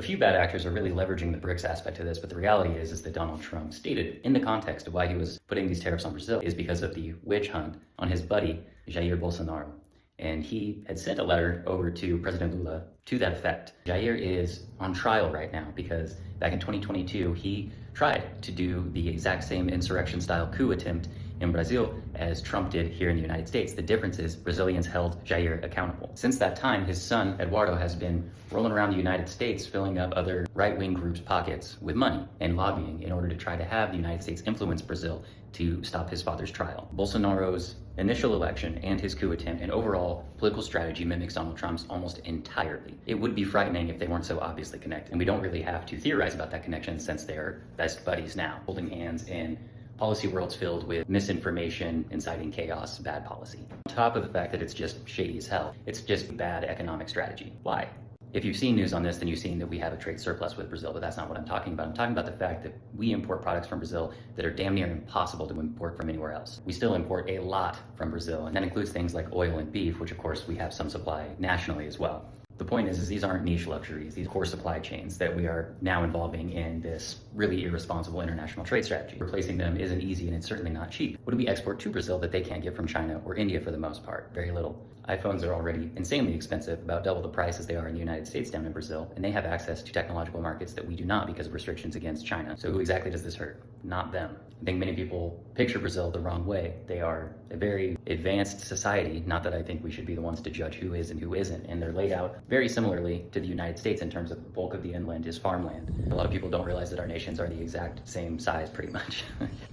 A few bad actors are really leveraging the BRICS aspect of this, but the reality is that Donald Trump stated in the context of why he was putting these tariffs on Brazil is because of the witch hunt on his buddy, Jair Bolsonaro. And he had sent a letter over to President Lula to that effect. Jair is on trial right now because back in 2022, he tried to do the exact same insurrection-style coup attempt in Brazil as Trump did here in the United States. The difference is Brazilians held Jair accountable. Since that time, his son, Eduardo, has been rolling around the United States filling up other right-wing groups' pockets with money and lobbying in order to try to have the United States influence Brazil to stop his father's trial. Bolsonaro's initial election and his coup attempt and overall political strategy mimics Donald Trump's almost entirely. It would be frightening if they weren't so obviously connected. And we don't really have to theorize about that connection since they're best buddies now, holding hands in policy worlds filled with misinformation, inciting chaos, bad policy. On top of the fact that it's just shady as hell, it's just bad economic strategy. Why? If you've seen news on this, then you've seen that we have a trade surplus with Brazil, but that's not what I'm talking about. I'm talking about the fact that we import products from Brazil that are damn near impossible to import from anywhere else. We still import a lot from Brazil, and that includes things like oil and beef, which of course we have some supply nationally as well. The point is these aren't niche luxuries, these core supply chains that we are now involving in this really irresponsible international trade strategy. Replacing them isn't easy and it's certainly not cheap. What do we export to Brazil that they can't get from China or India for the most part? Very little. iPhones are already insanely expensive, about double the price as they are in the United States down in Brazil, and they have access to technological markets that we do not because of restrictions against China. So who exactly does this hurt? Not them. I think many people picture Brazil the wrong way. They are a very advanced society, not that I think we should be the ones to judge who is and who isn't, and they're laid out very similarly to the United States in terms of the bulk of the inland is farmland. A lot of people don't realize that our nations are the exact same size pretty much.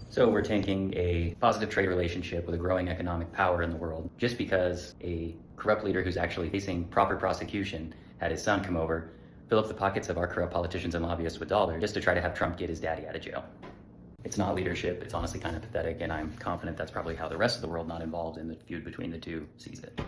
So we're tanking a positive trade relationship with a growing economic power in the world just because a corrupt leader who's actually facing proper prosecution had his son come over, fill up the pockets of our corrupt politicians and lobbyists with dollars just to try to have Trump get his daddy out of jail. It's not leadership, it's honestly kind of pathetic, and I'm confident that's probably how the rest of the world not involved in the feud between the two sees it.